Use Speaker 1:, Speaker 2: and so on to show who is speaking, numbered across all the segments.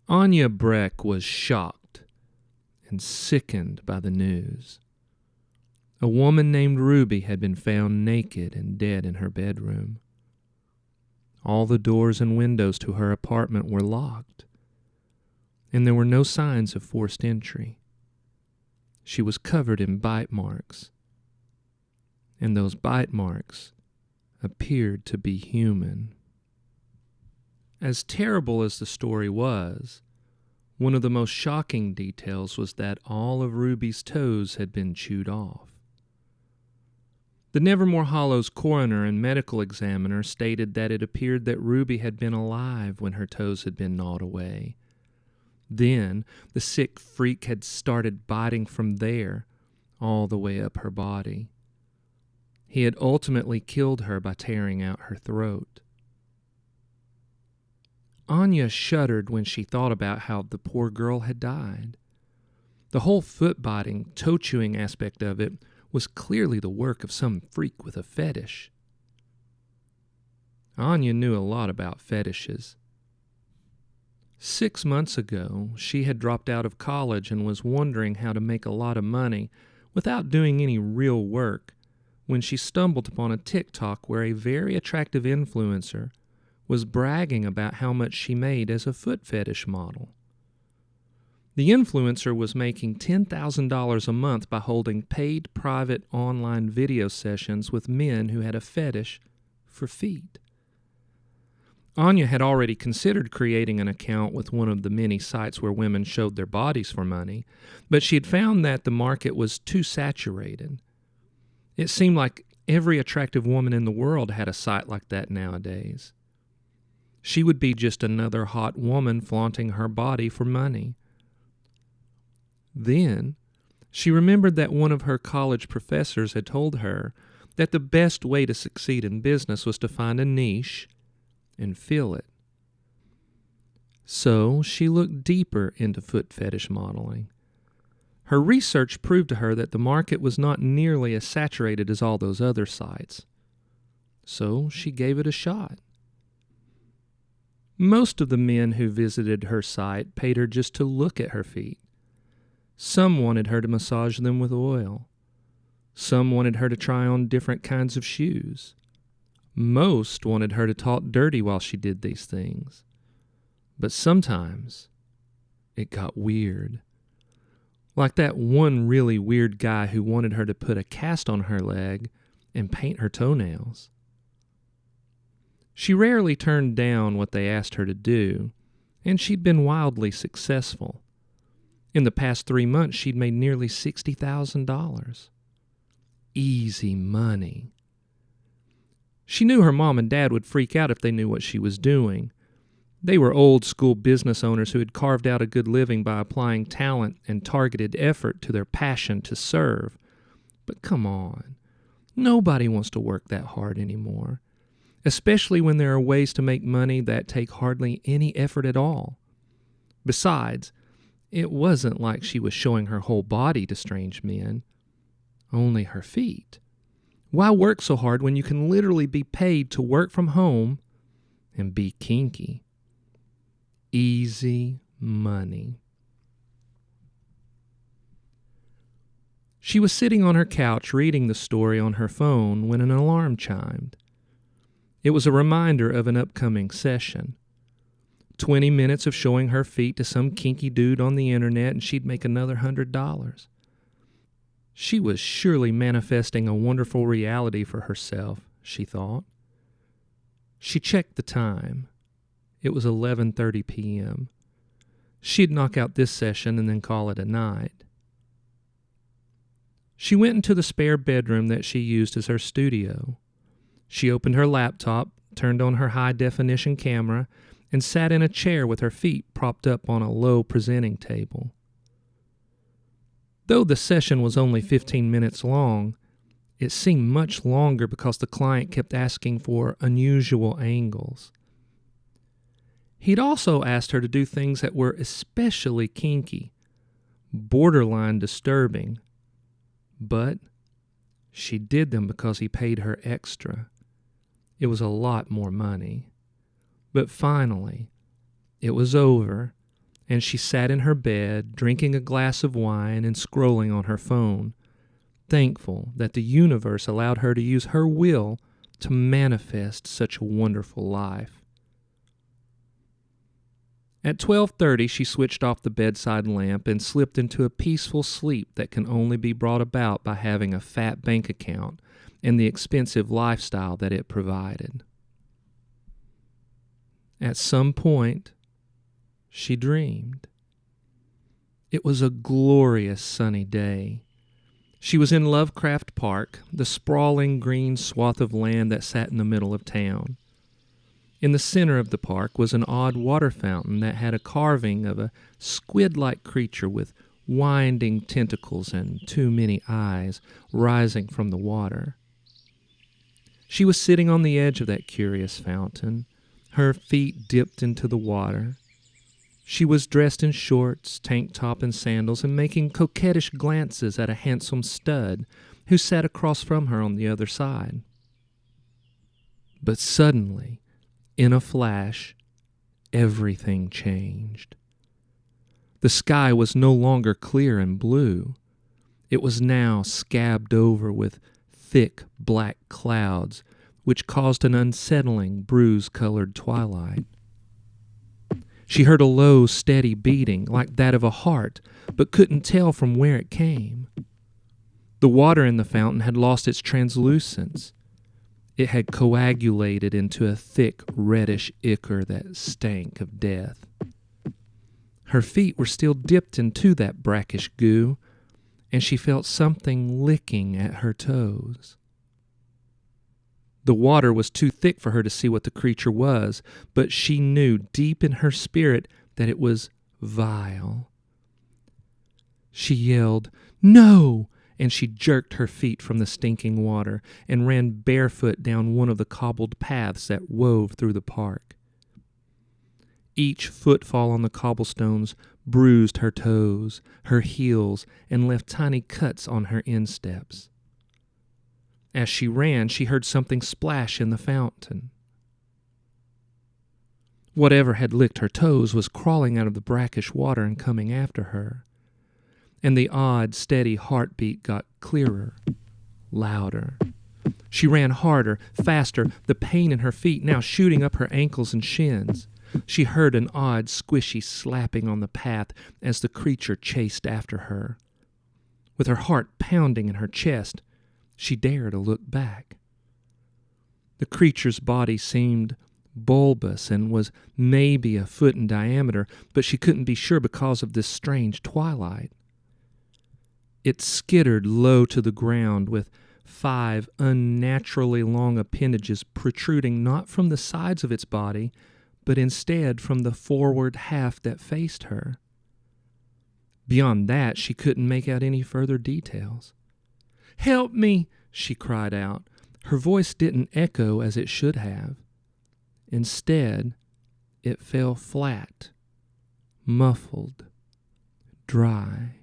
Speaker 1: Anya Breck was shocked and sickened by the news. A woman named Ruby had been found naked and dead in her bedroom. All the doors and windows to her apartment were locked, and there were no signs of forced entry. She was covered in bite marks, and those bite marks appeared to be human. As terrible as the story was, one of the most shocking details was that all of Ruby's toes had been chewed off. The Nevermore Hollows coroner and medical examiner stated that it appeared that Ruby had been alive when her toes had been gnawed away. Then, the sick freak had started biting from there, all the way up her body. He had ultimately killed her by tearing out her throat. Anya shuddered when she thought about how the poor girl had died. The whole foot-biting, toe-chewing aspect of it was clearly the work of some freak with a fetish. Anya knew a lot about fetishes. 6 months ago, she had dropped out of college and was wondering how to make a lot of money without doing any real work when she stumbled upon a TikTok where a very attractive influencer was bragging about how much she made as a foot fetish model. The influencer was making $10,000 a month by holding paid private online video sessions with men who had a fetish for feet. Anya had already considered creating an account with one of the many sites where women showed their bodies for money, but she had found that the market was too saturated. It seemed like every attractive woman in the world had a site like that nowadays. She would be just another hot woman flaunting her body for money. Then, she remembered that one of her college professors had told her that the best way to succeed in business was to find a niche and fill it. So, she looked deeper into foot fetish modeling. Her research proved to her that the market was not nearly as saturated as all those other sites. So, she gave it a shot. Most of the men who visited her site paid her just to look at her feet. Some wanted her to massage them with oil. Some wanted her to try on different kinds of shoes. Most wanted her to talk dirty while she did these things. But sometimes it got weird. Like that one really weird guy who wanted her to put a cast on her leg and paint her toenails. She rarely turned down what they asked her to do, and she'd been wildly successful. In the past 3 months, she'd made nearly $60,000. Easy money. She knew her mom and dad would freak out if they knew what she was doing. They were old-school business owners who had carved out a good living by applying talent and targeted effort to their passion to serve. But come on, nobody wants to work that hard anymore, especially when there are ways to make money that take hardly any effort at all. Besides, it wasn't like she was showing her whole body to strange men, only her feet. Why work so hard when you can literally be paid to work from home and be kinky? Easy money. She was sitting on her couch reading the story on her phone when an alarm chimed. It was a reminder of an upcoming session. 20 minutes of showing her feet to some kinky dude on the internet and she'd make another $100. She was surely manifesting a wonderful reality for herself, she thought. She checked the time. It was 11:30 p.m. She'd knock out this session and then call it a night. She went into the spare bedroom that she used as her studio. She opened her laptop, turned on her high-definition camera, and sat in a chair with her feet propped up on a low presenting table. Though the session was only 15 minutes long, it seemed much longer because the client kept asking for unusual angles. He'd also asked her to do things that were especially kinky, borderline disturbing, but She did them because he paid her extra. It was a lot more money. But finally, it was over, and she sat in her bed, drinking a glass of wine and scrolling on her phone, thankful that the universe allowed her to use her will to manifest such a wonderful life. At 12:30, she switched off the bedside lamp and slipped into a peaceful sleep that can only be brought about by having a fat bank account and the expensive lifestyle that it provided. At some point, she dreamed. It was a glorious sunny day. She was in Lovecraft Park, the sprawling green swath of land that sat in the middle of town. In the center of the park was an odd water fountain that had a carving of a squid-like creature with winding tentacles and too many eyes rising from the water. She was sitting on the edge of that curious fountain, her feet dipped into the water. She was dressed in shorts, tank top, and sandals, and making coquettish glances at a handsome stud who sat across from her on the other side. But suddenly, in a flash, everything changed. The sky was no longer clear and blue. It was now scabbed over with thick black clouds, which caused an unsettling, bruise-colored twilight. She heard a low, steady beating, like that of a heart, but couldn't tell from where it came. The water in the fountain had lost its translucence. It had coagulated into a thick, reddish ichor that stank of death. Her feet were still dipped into that brackish goo, and she felt something licking at her toes. The water was too thick for her to see what the creature was, but she knew deep in her spirit that it was vile. She yelled, "No!" and she jerked her feet from the stinking water and ran barefoot down one of the cobbled paths that wove through the park. Each footfall on the cobblestones bruised her toes, her heels, and left tiny cuts on her insteps. As she ran, she heard something splash in the fountain. Whatever had licked her toes was crawling out of the brackish water and coming after her. And the odd, steady heartbeat got clearer, louder. She ran harder, faster, the pain in her feet now shooting up her ankles and shins. She heard an odd, squishy slapping on the path as the creature chased after her. With her heart pounding in her chest, she dared to look back. The creature's body seemed bulbous and was maybe a foot in diameter, but she couldn't be sure because of this strange twilight. It skittered low to the ground with 5 unnaturally long appendages protruding not from the sides of its body, but instead from the forward half that faced her. Beyond that, she couldn't make out any further details. "Help me!" she cried out. Her voice didn't echo as it should have. Instead, it fell flat, muffled, dry.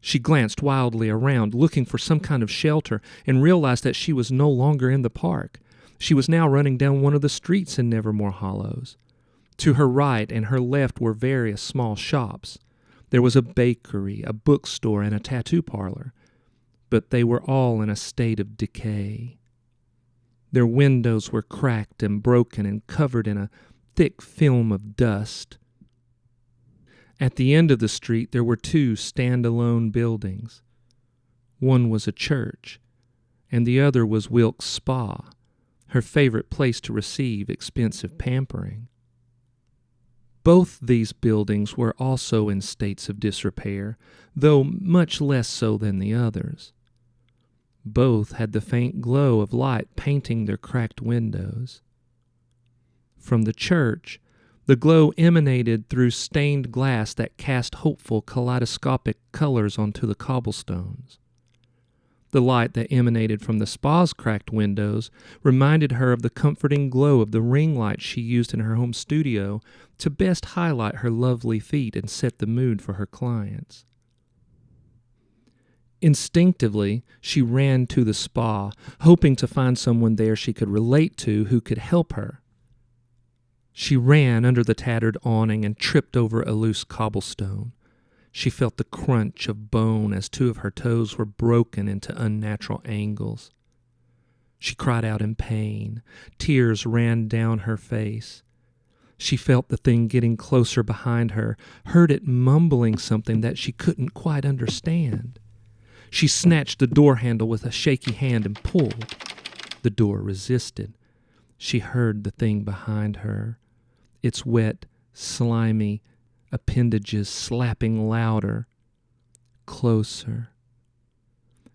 Speaker 1: She glanced wildly around, looking for some kind of shelter, and realized that she was no longer in the park. She was now running down one of the streets in Nevermore Hollows. To her right and her left were various small shops. There was a bakery, a bookstore, and a tattoo parlor, but they were all in a state of decay. Their windows were cracked and broken and covered in a thick film of dust. At the end of the street there were 2 stand-alone buildings. One was a church, and the other was Wilkes' spa, her favorite place to receive expensive pampering. Both these buildings were also in states of disrepair, though much less so than the others. Both had the faint glow of light painting their cracked windows. From the church, the glow emanated through stained glass that cast hopeful kaleidoscopic colors onto the cobblestones. The light that emanated from the spa's cracked windows reminded her of the comforting glow of the ring light she used in her home studio to best highlight her lovely feet and set the mood for her clients. Instinctively, she ran to the spa, hoping to find someone there she could relate to who could help her. She ran under the tattered awning and tripped over a loose cobblestone. She felt the crunch of bone as two of her toes were broken into unnatural angles. She cried out in pain. Tears ran down her face. She felt the thing getting closer behind her, heard it mumbling something that she couldn't quite understand. She snatched the door handle with a shaky hand and pulled. The door resisted. She heard the thing behind her, its wet, slimy appendages slapping louder, closer.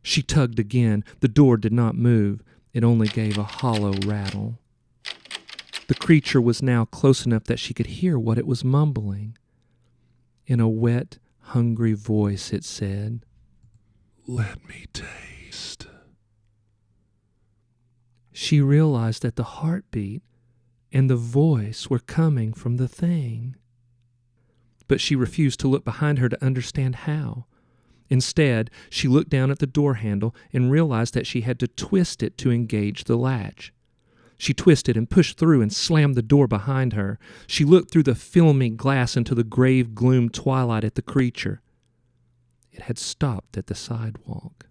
Speaker 1: She tugged again. The door did not move. It only gave a hollow rattle. The creature was now close enough that she could hear what it was mumbling. In a wet, hungry voice it said, "Let me taste." She realized that the heartbeat and the voice were coming from the thing. But she refused to look behind her to understand how. Instead, she looked down at the door handle and realized that she had to twist it to engage the latch. She twisted and pushed through and slammed the door behind her. She looked through the filmy glass into the grave gloom twilight at the creature. It had stopped at the sidewalk.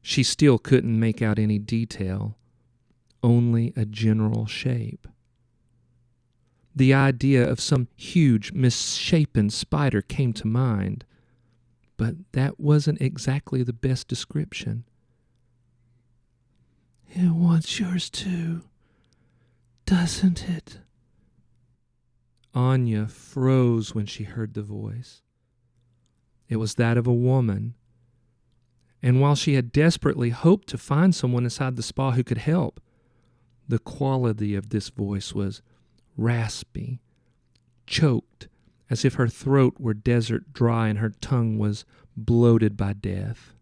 Speaker 1: She still couldn't make out any detail, only a general shape. The idea of some huge, misshapen spider came to mind, but that wasn't exactly the best description. "It wants yours too, doesn't it?" Anya froze when she heard the voice. It was that of a woman, and while she had desperately hoped to find someone inside the spa who could help, the quality of this voice was raspy, choked, as if her throat were desert dry and her tongue was bloated by death.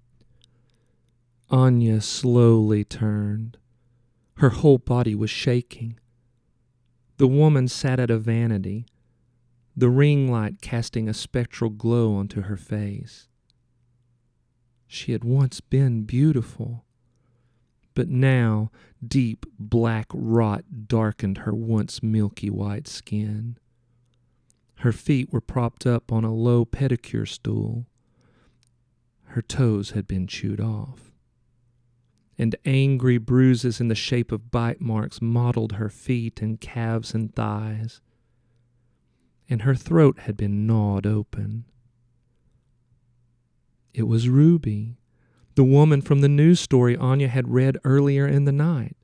Speaker 1: Anya slowly turned. Her whole body was shaking. The woman sat at a vanity, the ring light casting a spectral glow onto her face. She had once been beautiful, but now deep black rot darkened her once milky white skin. Her feet were propped up on a low pedicure stool. Her toes had been chewed off, and angry bruises in the shape of bite marks mottled her feet and calves and thighs, and her throat had been gnawed open. It was Ruby, the woman from the news story Anya had read earlier in the night.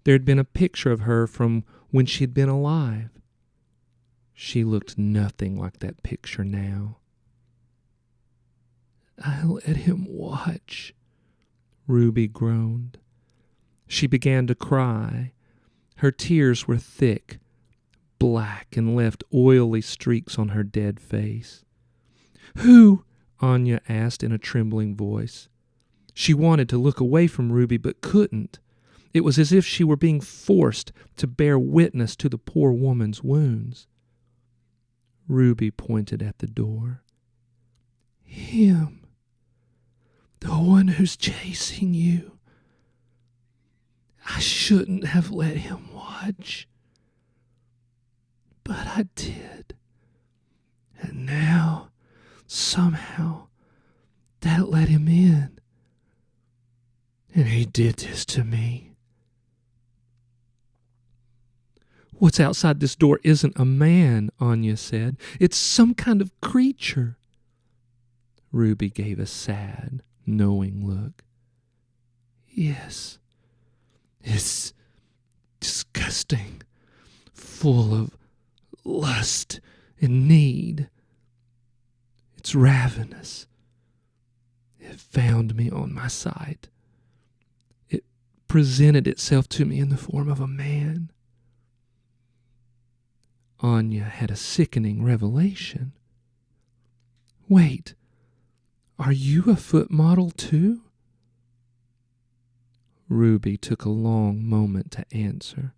Speaker 1: There had been a picture of her from when she'd been alive. She looked nothing like that picture now. "I let him watch," Ruby groaned. She began to cry. Her tears were thick, black, and left oily streaks on her dead face. "Who?" Anya asked in a trembling voice. She wanted to look away from Ruby, but couldn't. It was as if she were being forced to bear witness to the poor woman's wounds. Ruby pointed at the door. "Him. The one who's chasing you. I shouldn't have let him watch. But I did. And now, somehow, that let him in. And he did this to me." "What's outside this door isn't a man," Anya said. "It's some kind of creature." Ruby gave a sad, knowing look. "Yes, it's disgusting, full of lust and need. It's ravenous. It found me on my sight. It presented itself to me in the form of a man." Anya had a sickening revelation. "Wait, are you a foot model too?" Ruby took a long moment to answer.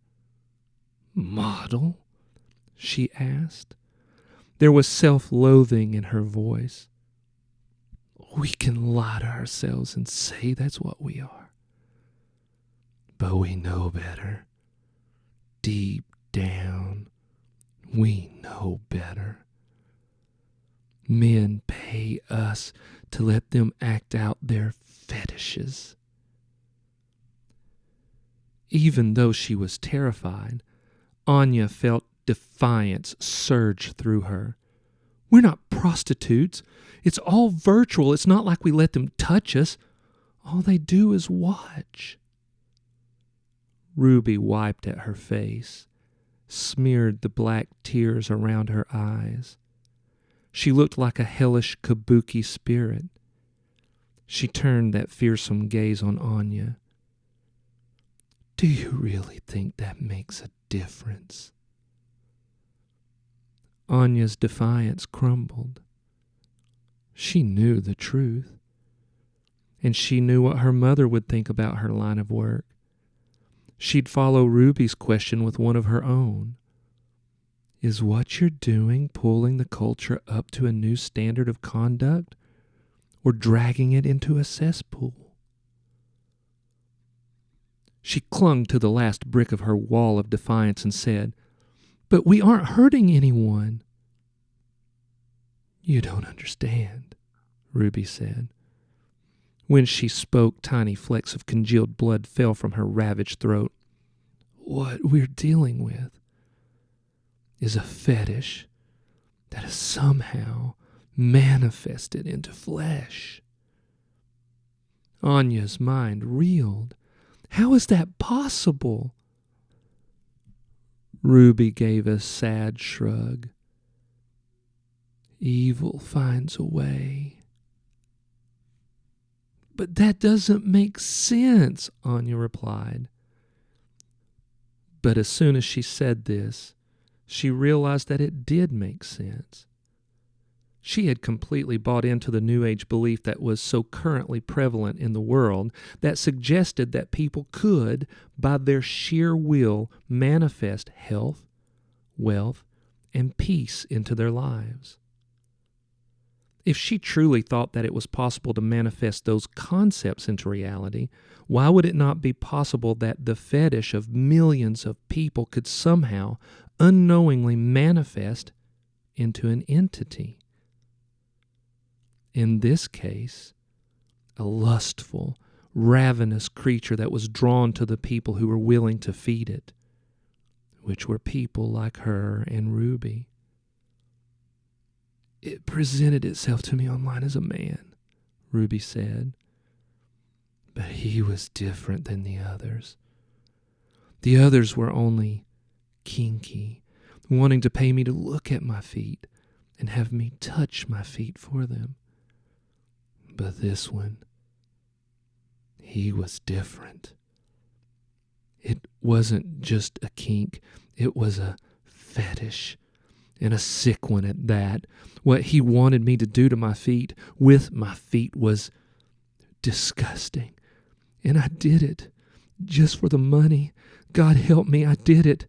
Speaker 1: "Model?" she asked. There was self-loathing in her voice. We can lie to ourselves and say that's what we are. But we know better. Deep down, we know better. Men pay us to let them act out their fetishes. Even though she was terrified, Anya felt defiance surge through her. We're not prostitutes. It's all virtual. It's not like we let them touch us. All they do is watch. Ruby wiped at her face, smeared the black tears around her eyes. She looked like a hellish kabuki spirit. She turned that fearsome gaze on Anya. Do you really think that makes a difference? Anya's defiance crumbled. She knew the truth, and she knew what her mother would think about her line of work. She'd follow Ruby's question with one of her own. Is what you're doing pulling the culture up to a new standard of conduct, or dragging it into a cesspool? She clung to the last brick of her wall of defiance and said, But we aren't hurting anyone. You don't understand, Ruby said. When she spoke, tiny flecks of congealed blood fell from her ravaged throat. What we're dealing with is a fetish that is somehow manifested into flesh. Anya's mind reeled. How is that possible? Ruby gave a sad shrug. Evil finds a way. But that doesn't make sense, Anya replied. But as soon as she said this, she realized that it did make sense. She had completely bought into the New Age belief that was so currently prevalent in the world that suggested that people could, by their sheer will, manifest health, wealth, and peace into their lives. If she truly thought that it was possible to manifest those concepts into reality, why would it not be possible that the fetish of millions of people could somehow unknowingly manifest into an entity? In this case, a lustful, ravenous creature that was drawn to the people who were willing to feed it, which were people like her and Ruby. It presented itself to me online as a man, Ruby said. But he was different than the others. The others were only kinky, wanting to pay me to look at my feet and have me touch my feet for them. But this one, he was different. It wasn't just a kink, it was a fetish, and a sick one at that. What he wanted me to do to my feet, with my feet, was disgusting. And I did it, just for the money. God help me, I did it.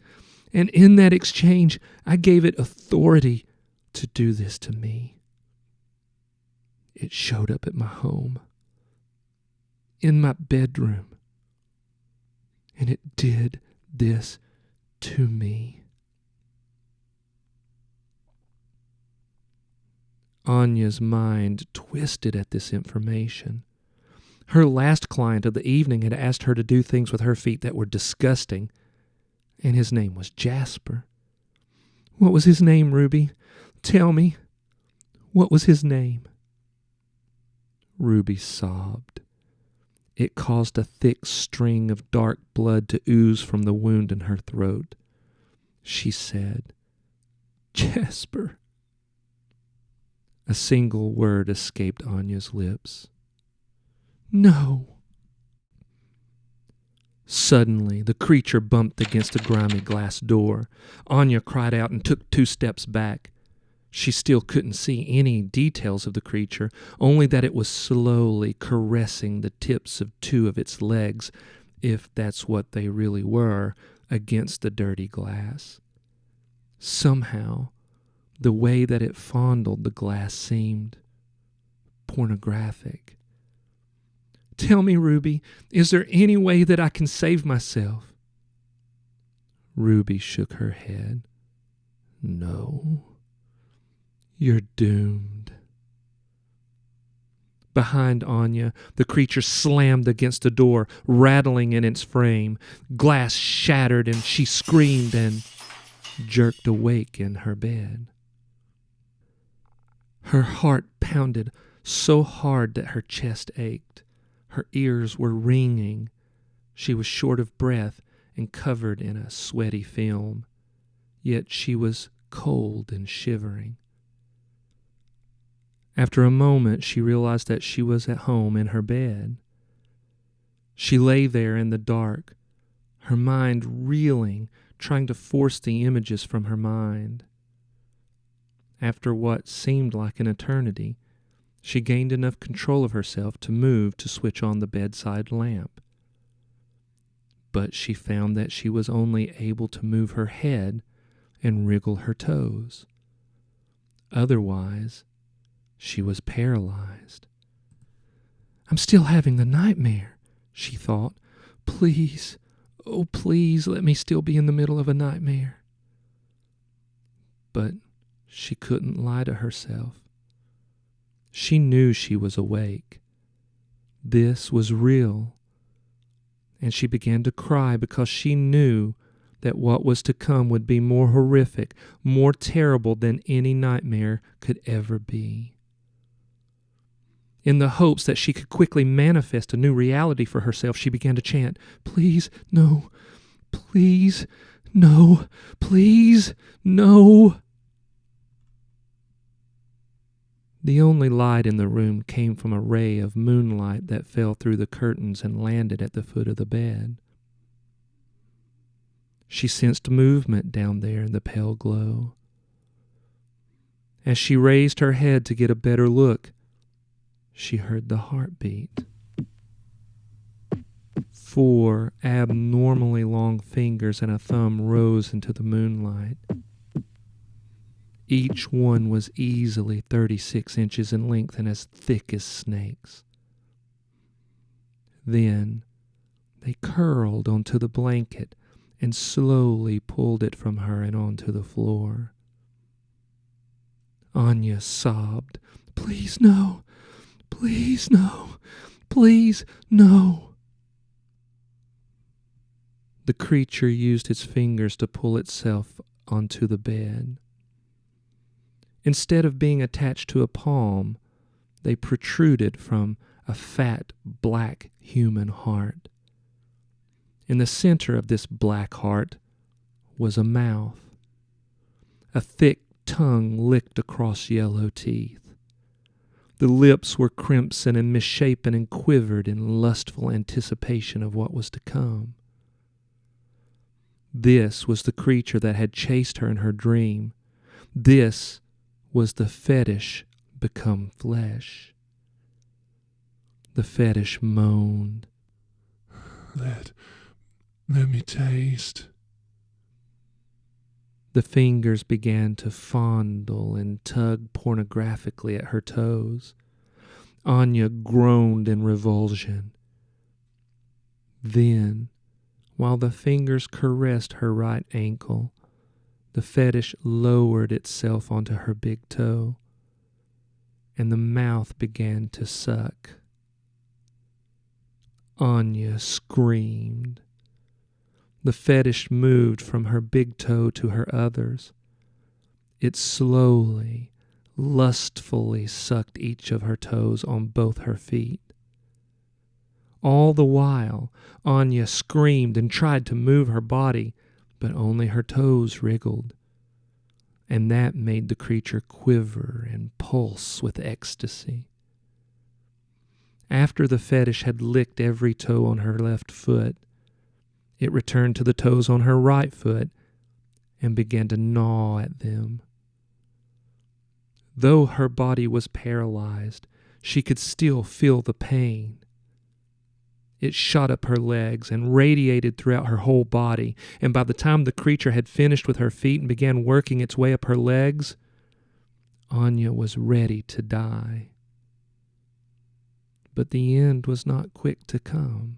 Speaker 1: And in that exchange, I gave it authority to do this to me. It showed up at my home, in my bedroom, and it did this to me. Anya's mind twisted at this information. Her last client of the evening had asked her to do things with her feet that were disgusting, and his name was Jasper. What was his name, Ruby? Tell me. What was his name? Ruby sobbed. It caused a thick string of dark blood to ooze from the wound in her throat. She said, Jasper. A single word escaped Anya's lips. No. Suddenly, the creature bumped against a grimy glass door. Anya cried out and took 2 steps back. She still couldn't see any details of the creature, only that it was slowly caressing the tips of 2 of its legs, if that's what they really were, against the dirty glass. Somehow, the way that it fondled the glass seemed pornographic. "Tell me, Ruby, is there any way that I can save myself?" Ruby shook her head. "No, you're doomed." Behind Anya, the creature slammed against the door, rattling in its frame. Glass shattered, and she screamed and jerked awake in her bed. Her heart pounded so hard that her chest ached. Her ears were ringing. She was short of breath and covered in a sweaty film. Yet she was cold and shivering. After a moment, she realized that she was at home in her bed. She lay there in the dark, her mind reeling, trying to force the images from her mind. After what seemed like an eternity, she gained enough control of herself to move to switch on the bedside lamp. But she found that she was only able to move her head and wriggle her toes. Otherwise, she was paralyzed. "I'm still having the nightmare," she thought. "Please, oh please, let me still be in the middle of a nightmare." But she couldn't lie to herself. She knew she was awake. This was real. And she began to cry because she knew that what was to come would be more horrific, more terrible than any nightmare could ever be. In the hopes that she could quickly manifest a new reality for herself, she began to chant, "Please, no, please, no, please, no." The only light in the room came from a ray of moonlight that fell through the curtains and landed at the foot of the bed. She sensed movement down there in the pale glow. As she raised her head to get a better look, she heard the heartbeat. 4 abnormally long fingers and a thumb rose into the moonlight. Each one was easily 36 inches in length and as thick as snakes. Then they curled onto the blanket and slowly pulled it from her and onto the floor. Anya sobbed, "Please, no. Please, no. Please, no." The creature used its fingers to pull itself onto the bed. Instead of being attached to a palm, they protruded from a fat, black human heart. In the center of this black heart was a mouth. A thick tongue licked across yellow teeth. The lips were crimson and misshapen and quivered in lustful anticipation of what was to come. This was the creature that had chased her in her dream. This was the fetish become flesh. The fetish moaned. Let me taste." The fingers began to fondle and tug pornographically at her toes. Anya groaned in revulsion. Then, while the fingers caressed her right ankle, the fetish lowered itself onto her big toe, and the mouth began to suck. Anya screamed. The fetish moved from her big toe to her others. It slowly, lustfully sucked each of her toes on both her feet. All the while, Anya screamed and tried to move her body, but only her toes wriggled, and that made the creature quiver and pulse with ecstasy. After the fetish had licked every toe on her left foot, it returned to the toes on her right foot and began to gnaw at them. Though her body was paralyzed, she could still feel the pain. It shot up her legs and radiated throughout her whole body, and by the time the creature had finished with her feet and began working its way up her legs, Anya was ready to die. But the end was not quick to come.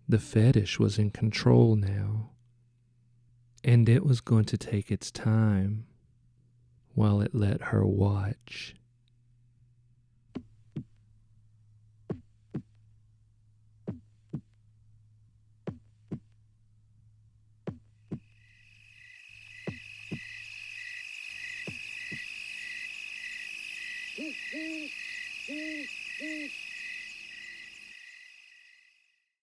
Speaker 1: The fetish was in control now, and it was going to take its time while it let her watch.